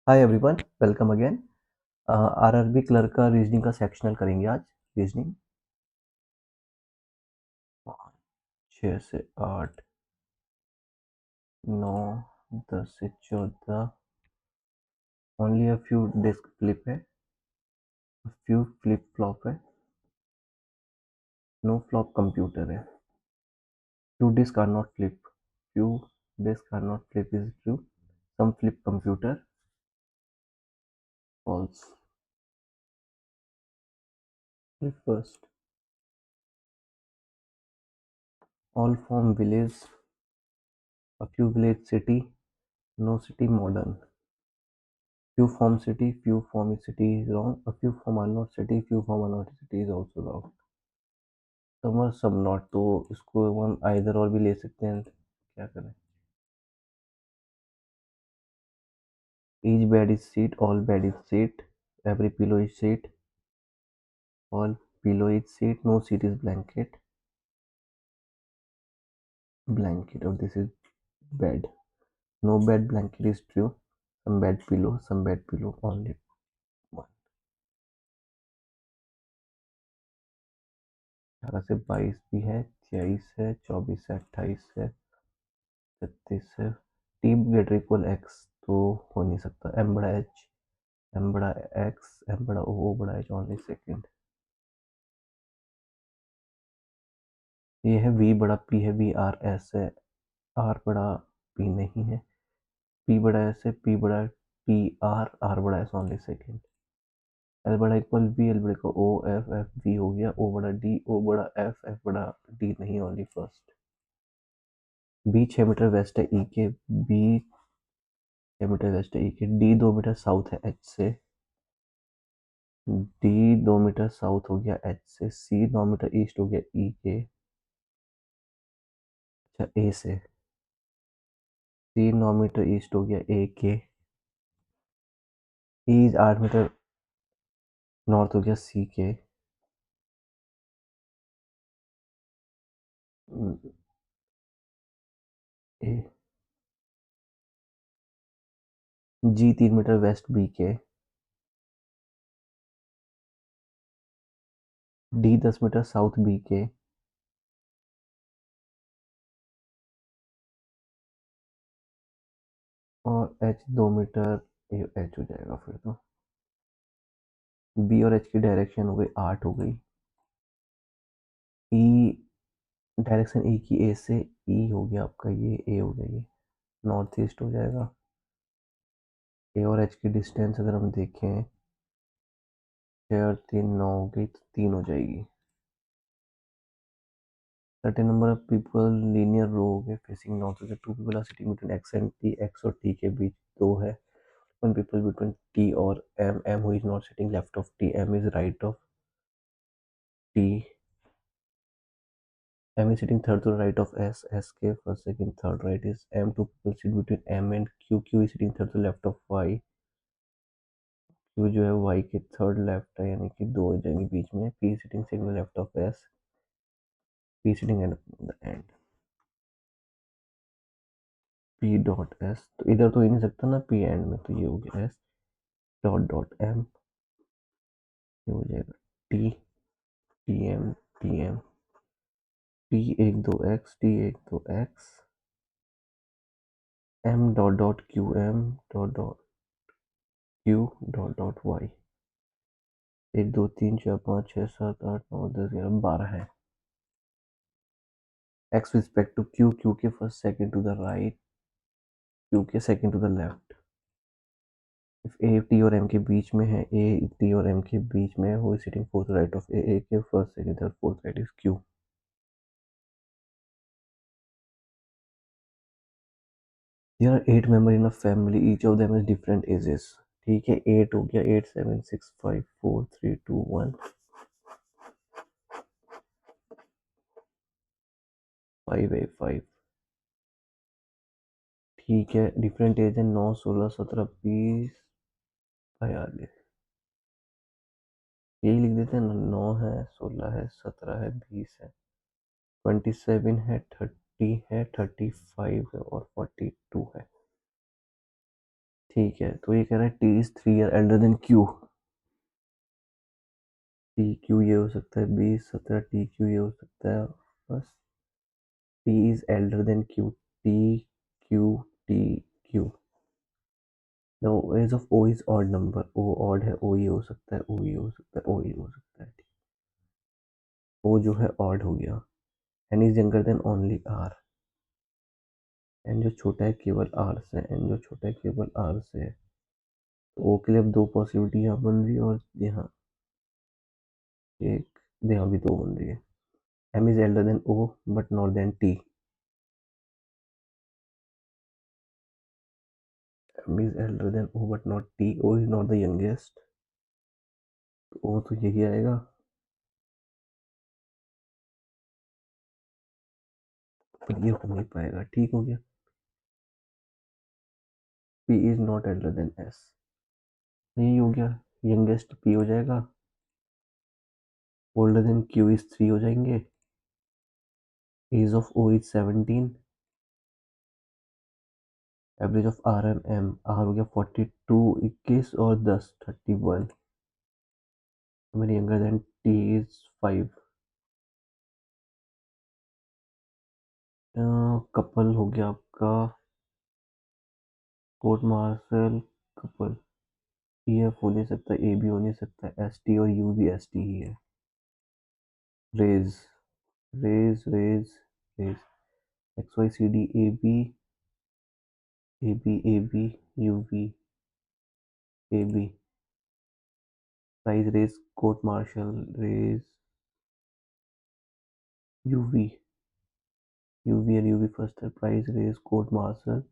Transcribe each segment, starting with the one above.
Hi everyone, welcome again. RRB clerk का reasoning का sectional करेंगे आज। रीजनिंग 5, 6 से 8, 9, 10 से 14। Only a few disk flip है, फ्यू फ्लिप फ्लॉप है, नो फ्लॉप कंप्यूटर है। Few disk are not flip, few disk are not flip is true, some flip computer false. Flip first, all form village, a few village city, no city modern. Few form city, few form city is wrong. A few form are not city, few form are not city is also wrong. Some are some not, तो इसको हम either और भी ले सकते हैं। क्या करें? Each bed is seat, all bed is seat, every pillow is seat, all pillow is seat, no seat is blanket, blanket, और this is bed. No bed blanket is true. Some bed pillow only one. 18 से 22 भी है, 23 है, 24 है, 28 है, 36 है। T greater equal x तो हो नहीं सकता। एम बड़ा एच, एम बड़ा एक्स, एम बड़ा ओ बड़ा एच ओनली सेकेंड। ये है वी बड़ा पी है, वी आर एस है, आर बड़ा पी नहीं है, पी बड़ा एस है, पी बड़ा टी आर बड़ा एस ओनली सेकेंड। एल बड़ा इक्वल वी, एल बड़ा equal O, F F V हो गया, ओ बड़ा डी, ओ बड़ा एफ, एफ बड़ा डी नहीं, only first. B 6 metre west है ई के, बी 6 मीटर वेस्ट है ई के, डी 2 मीटर साउथ है एच से, डी 2 मीटर साउथ हो गया एच से, सी 9 मीटर ईस्ट हो गया ई के, अच्छा ए से, सी 9 मीटर ईस्ट हो गया ए के, ई 8 मीटर नॉर्थ हो गया सी के, ए, जी 3 मीटर वेस्ट बी के, डी 10 मीटर साउथ बी के, और एच 2 मीटर, एच हो जाएगा फिर तो। बी और एच की डायरेक्शन हो गई 8 हो गई, ई डायरेक्शन ई की ए से, ई हो गया आपका ये, ए हो गया ये, नॉर्थ ईस्ट हो जाएगा। ए और एच की डिस्टेंस अगर हम देखें, 6 और 3 9 हो गई, तो 3 हो जाएगी। Certain number of people linear row हो गए facing north, so two people are sitting between x and t, x और t के बीच दो है। One people between t और m, m who is not sitting left of t, m is right of t, m is sitting third to the right of s, s के first second third right is m, two people sit between m and q, q is sitting third to left of y, q जो है y के third left है, यानी कि दो हो जाएंगे बीच में, p is sitting second left of s, p is sitting at the end, p dot s, तो इधर तो ही नहीं सकता ना p एंड में, तो ये हो गया s डॉट डॉट m, ये हो जाएगा T, T M, T M, T 1 2 X, T 1 2 X, M dot dot Q, M dot dot Q dot dot Y. 1 2 3 4 5 6 7 8 9 10 11 12 है। एक्स रिस्पेक्ट टू क्यू, क्यू के first second to the right, Q के second to the left. If A T और M के बीच में है, ए T और एम के बीच में, who is sitting fourth right of A, A के first second third fourth right is Q. There are 8 members in a family, each of them has different ages। ठीक है, 8 हो गया, 8 7 6 5 4 3 2 1 5 है 5। ठीक है, डिफरेंट एज है, 9 16 17 20 42। यही लिख देते हैं ना, 9 है, 16 है, 17 है, 20 है, 27 है, 30 है, 35 है और 42 है। ठीक है, तो ये कह रहा है T is 3 year elder than Q. T Q ये हो सकता है 20 17, टी क्यू ये हो सकता है बस। T is elder than Q, T Q T Q. The age of O is odd number, O odd है, ओ ये हो सकता है, ओ ये हो सकता है, ओ ये हो सकता है। ओ जो है ऑड हो गया। N is younger than only R, N जो छोटा है केवल आर से, एन जो छोटा है केवल आर से है। तो ओ के लिए अब दो पॉसिबिलिटी यहाँ बन रही है और यहाँ एक, यहाँ भी दो बन रही है। M is elder than O but not than T, M is elder than O but not T, O is not the youngest, O तो यही आएगा। पर ये हो नहीं पाएगा, ठीक हो गया। P is not elder than S, यही हो गया। यंगेस्ट पी हो जाएगा, ओल्डर देन क्यू इज 3 हो जाएंगे, age of O is 17, average of R M M, R हो गया 42 21 और 10 31, मेरी younger than T is 5। Couple हो गया आपका court martial couple, E F हो नहीं सकता, ए बी हो नहीं सकता, एस टी और यू भी एस टी ही है। रेज रेज रेज, X Y C D A B A B A B U B A B, prize रेज कोर्ट मार्शल रेज यू वी, यू वी और यू वी फर्स्ट है, प्राइज रेज कोर्ट मार्शल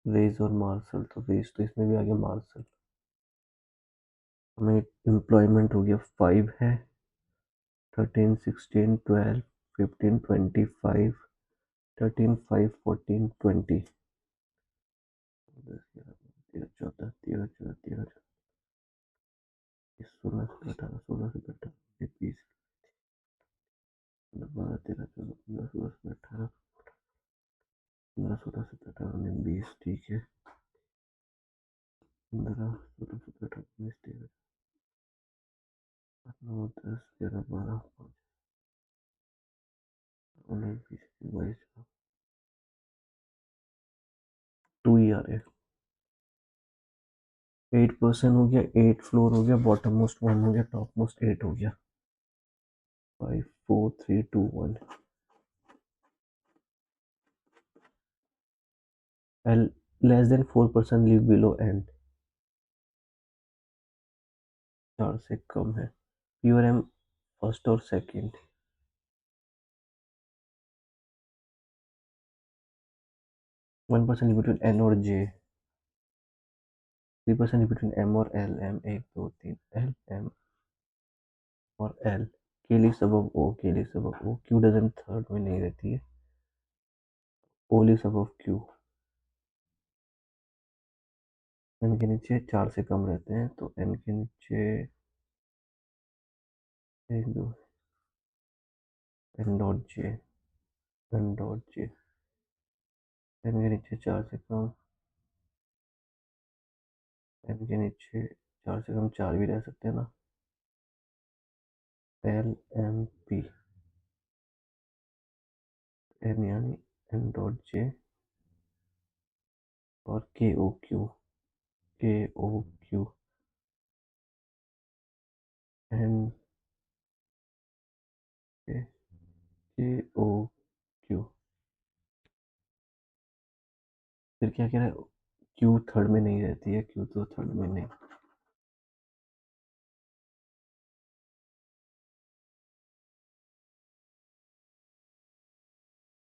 रेज और मार्शल, तो रेज तो इसमें भी आ गया मार्शल। हमें एम्प्लॉयमेंट हो गया 5 है, 13 16 12 15 25 13 5 14 20, 13 14 13 14 13 16 17 18 16 17 18 20 12 13 14 15 16 17 18 15 16 17 18 19 20, ठीक है। 15 16 17 18 19 13 9 10 11 12 19 20 22, 2 ईयर है। 8% हो गया, 8 फ्लोर हो गया, बॉटम मोस्ट 1 हो गया, टॉप मोस्ट 8 हो गया। 5 4 3 2 1, L less than 4% live below N, 4 से कम है। पी और एम फर्स्ट और सेकंड, 1% बिटवीन एन और जे, 3% बिटवीन एम और एल, एम 1 2 3 एल एम और एल, के लिए सबब ओ, के लिए सबब ओ, क्यू डजन थर्ड में नहीं रहती है, ओ लिए सबब क्यू, एन के नीचे 4 से कम रहते हैं, तो एन के नीचे 1 2 N dot J, N dot J, N के नीचे 4 से कम, एन के नीचे 4 से कम 4 भी रह सकते हैं ना, एल एम पी, एन यानी एन डॉट जे और के ओ क्यू, के ओ क्यू एन के ओ क्यू। फिर क्या कह रहा है, क्यू थर्ड में नहीं रहती है, क्यू तो थर्ड में नहीं,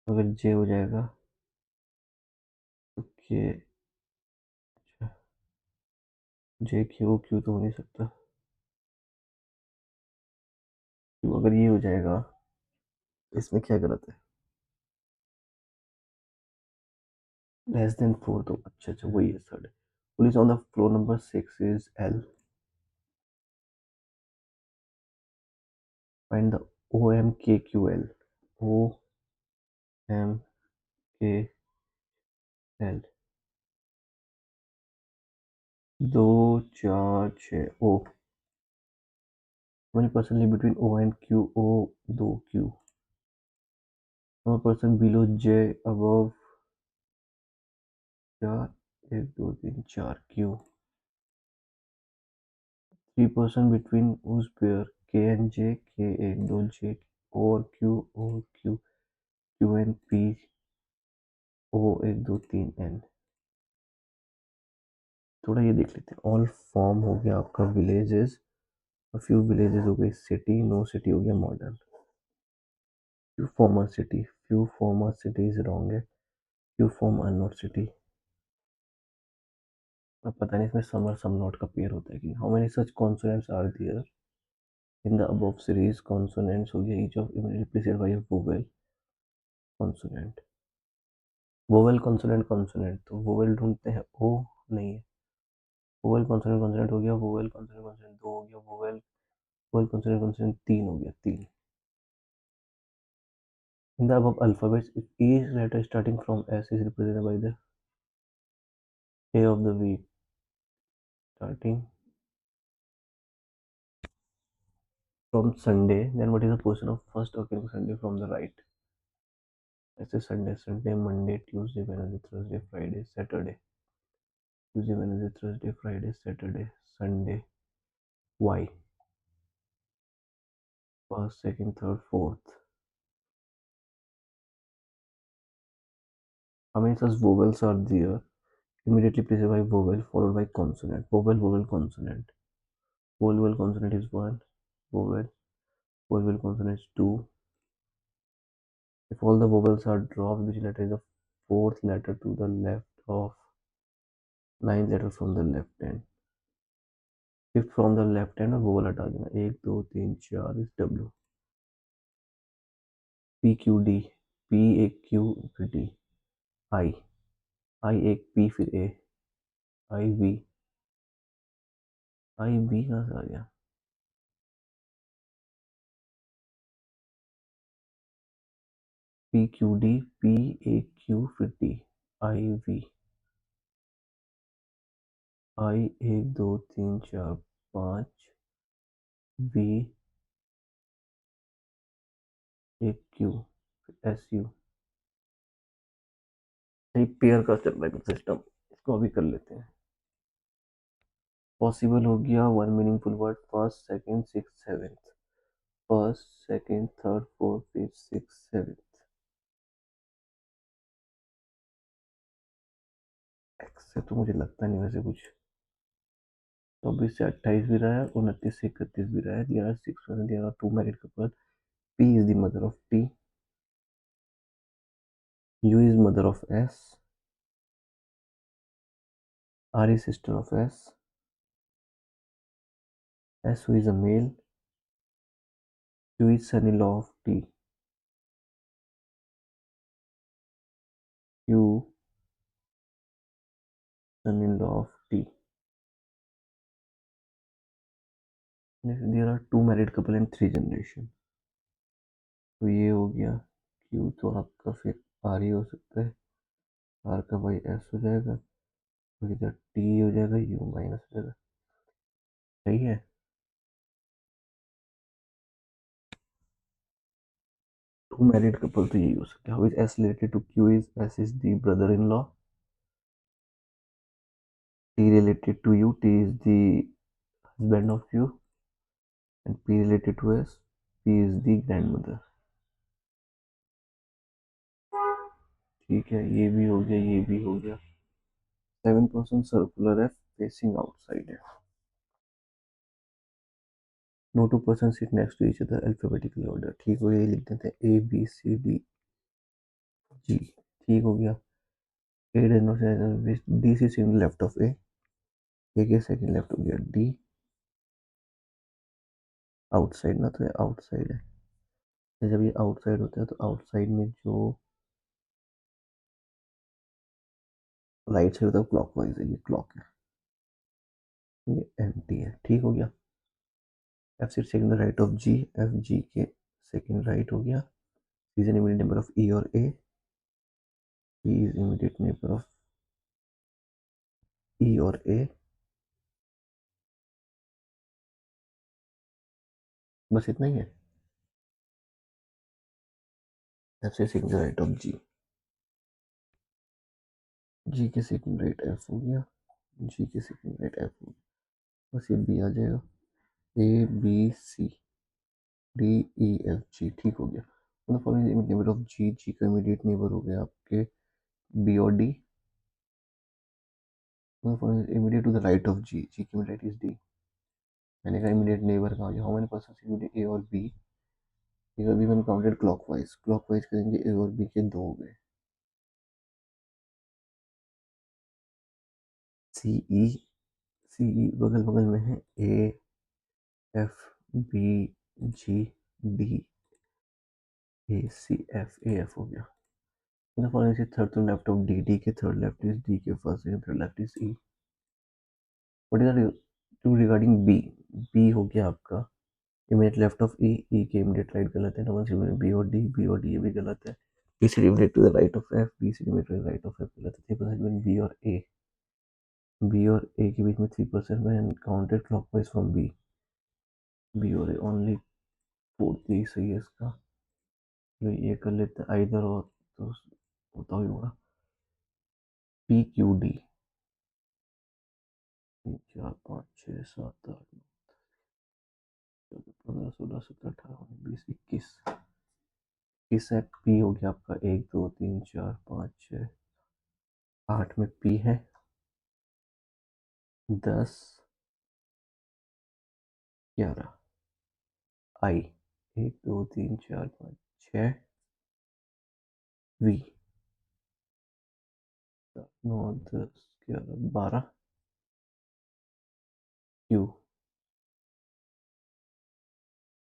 अगर जे हो जाएगा तो के, अच्छा जे क्यू क्यू तो हो नहीं सकता, क्यू अगर ये हो जाएगा इसमें क्या गलत है, लेस देन 4 तो अच्छा अच्छा वही है third. Police on the floor number 6 is L, find the O M K Q L, O M K L, 2 4 6 O. How many person live between O and Q? O 2 Q. How many person below J above 4? 1 2 3 4 Q. 3 person between whose pair K and J? K 1 2 J O और Q O Q Q and P O 1 2 3 N. थोड़ा ये देख लेते हैं. All form हो गया आपका villages. Few villages हो गई सिटी. नो सिटी हो गया modern. Few former city. Few former cities wrong है. Few form are not city. अब पता नहीं इसमें समर सम नॉट का पेयर होता है कि. How many such consonants are there in the above series. Consonants हो गया each of represented by a vowel consonant. Vowel consonant consonant तो वोवेल ढूंढते हैं. ओ नहीं है. वोवेल कॉन्सोनेंट कॉन्सोनेंट हो गया. वोवेल कॉन्सोनेंट कॉन्सोनेंट 2 हो गया. वोवेल वोवेल कॉन्सोनेंट कॉन्सोनेंट 3 हो गया. 3. In the above alphabets, if each letter starting from S is represented by the day of the week, starting from Sunday, then what is the position of first occurring Sunday from the right? ऐसे Sunday, Sunday, Monday, Tuesday, Wednesday, Thursday, Friday, Saturday. Tuesday, Wednesday, Thursday, Friday, Saturday, Sunday. Why? First, second, third, fourth. How many such vowels are there? Immediately preceded by vowel followed by consonant. Vowel, vowel, consonant. Vowel, vowel, consonant is 1. Vowel, vowel, vowel, consonant is 2. If all the vowels are dropped, which letter is the fourth letter to the left of ninth letter from the left hand? Fifth from the left hand और vowel हटा देना. 1 2 3 4 is W. P Q D. P एक Q फिर D. I. I एक P फिर A. I V. I V कहाँ से आ गया? P Q D. P एक Q फिर D. I V. I 1 2 3 4 5 V एक Q फिर S U. एक पेयर का चल रहा है सिस्टम. इसको अभी कर लेते हैं. पॉसिबल हो गया. One meaningful word. First second six seventh. First second third fourth fifth six seventh. X से तो मुझे लगता नहीं वैसे कुछ. 24 से 28 भी रहा है. 29 से 31 भी रहा है. There are 6 there are 2 married couple. P is the mother of T. U is mother of S. R is sister of S. S who is a male. Q is son in law of T. Q son in law of T. There are 2 married couple in 3 generation. तो ये हो गया. Q तो आपका फिर are ही हो सकता है. आर का भाई एस हो जाएगा. और इधर टी हो जाएगा. यू माइनस हो जाएगा. सही है. टू मैरिड कपल तो यही हो सकता है. How is S related to Q. Is S is the brother in law. T related to U. T is the husband of U. And P related to S. P is the grandmother. ठीक है. ये भी हो गया. ये भी हो गया. 7% सर्कुलर है. फेसिंग आउटसाइड है. No two person sit next to each other alphabetical order. ठीक हो गया. ये लिख देते हैं ए बी सी डी जी. ठीक हो गया. A does not. D C sitting left of A. A के सेकंड लेफ्ट हो गया डी. आउटसाइड ना तो ये आउटसाइड है. तो जब ये आउटसाइड होता है तो आउटसाइड में जो राइट साइड होता है क्लॉकवाइज है. ये क्लॉक है. ये एम्प्टी है. ठीक हो गया. F sit second right of G. F G के सेकंड राइट हो गया. Is an immediate neighbour of E और A. E is immediate neighbour of E और ए. बस इतना ही है। एफ से सीखने राइट ऑफ जी, जी के सेकंड राइट एफ हो गया, जी के सेकंड राइट एफ हो गया, बस ये बी आ जाएगा। A B C D E F G, ठीक हो गया। मतलब following immediate neighbour of G, G का इमीडिएट नेबर हो गया आपके बी और डी। मतलब following immediate to the right of G, G की इमीडिएट इज डी। मैंने कहा इमीडिएट नेबर कहाँ गया, हाउ मेनी पर्सन्स इमीडिएट ए और बी, ए और बी मैंने काउंटेड क्लॉकवाइज, क्लॉकवाइज करेंगे ए और बी के दो हो गए। सी ई, सी ई बगल बगल में है, A F B G D, A C F, A F हो गया। मतलब फॉलोइंग से third to left of D, D के थर्ड लेफ्ट इज डी के first, second third left is E. What is true regarding B, B हो गया आपका immediate left of E, E के इमीडिएट राइट गलत है, नंबर बी और D, B और डी ये भी गलत है। बी से immediate to the right of F, B से immediate to the right of F गलत है। 3% बी और ए, बी और ए के बीच में 3% में counted clockwise from B, B और ए ओनली 4 सही है इसका। तो ये कर लेते हैं आइदर और, तो होता ही होगा पी क्यू डी। 3 4 5 6 7 8 9 10 15 16 17 18 19 20 21, इस है पी हो गया आपका 1 2 3 4 5 6 8 में पी है, 10 11 आई, 1 2 3 4 5 6 वी, 9 10 11 12 क्यू,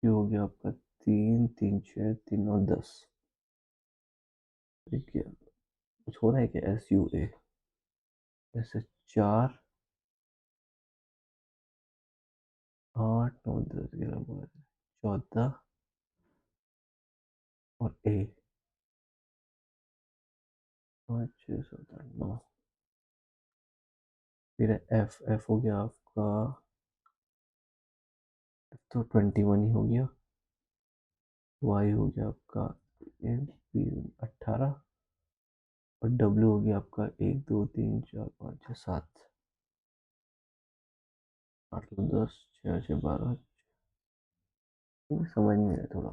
क्यू हो गया आपका 3 3 6 3 9 10। ठीक है, कुछ हो रहा है क्या, एस यू ए, ऐसे 4 8 9 10 11 12 14 और ए 5 6 7 8 9। फिर एफ, एफ हो गया आपका, तो 21 ही हो गया। वाई हो गया आपका 18, और डब्ल्यू हो गया आपका 1 2 3 4 5 6 7 8 9 10 6 6 12। समझ नहीं आया थोड़ा।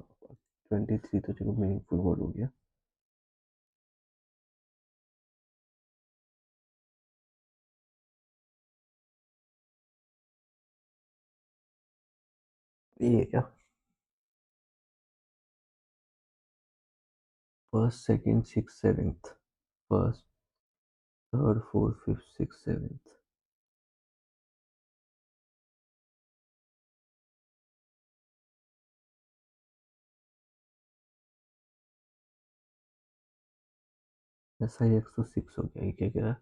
23 तो चलो मीनिंगफुल वर्ड हो गया। ये क्या, first second six seventh, first third fourth fifth six seventh, ऐसा ही 106 हो गया। ये क्या कह रहा है,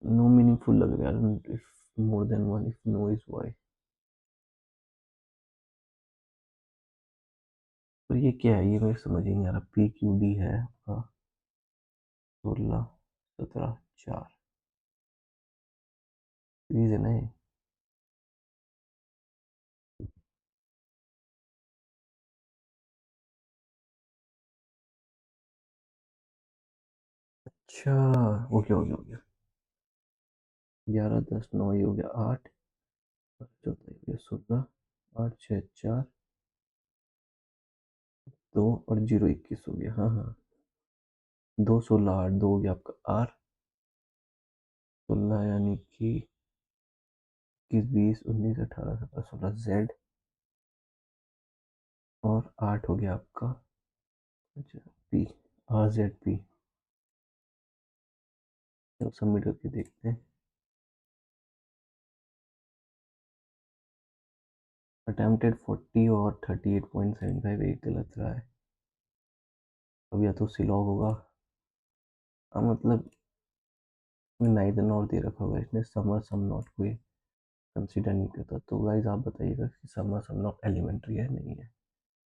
नो मीनिंगफुल लग रहा है, if more than one, if no is Y. तो ये क्या है, ये मेरे समझ ही नहीं आ रहा। पी क्यू डी है आपका 16 17 4, सीरीज है ना ये। अच्छा, हो गया 11 10 9, ये हो गया 8, चौथा ये हो गया 16, 8 6 4 2 और 0 21 हो गया। हाँ हाँ, 2 16 8, 2 हो गया आपका आर 16, यानी कि 21 20 19 18 17 16 जेड, और 8 हो गया आपका, अच्छा पी, आर जेड पी। चलो सबमिट करके देखते हैं। अटेम्प्टेड 40 और 38.75 एक गलत रहा है। अब या तो सिलॉग होगा, मतलब नाइदर नॉर दे रखा होगा इसने, समर सम नॉट को कंसिडर नहीं करता। तो गाइज आप बताइएगा कि समर सम नॉट एलिमेंट्री है नहीं है।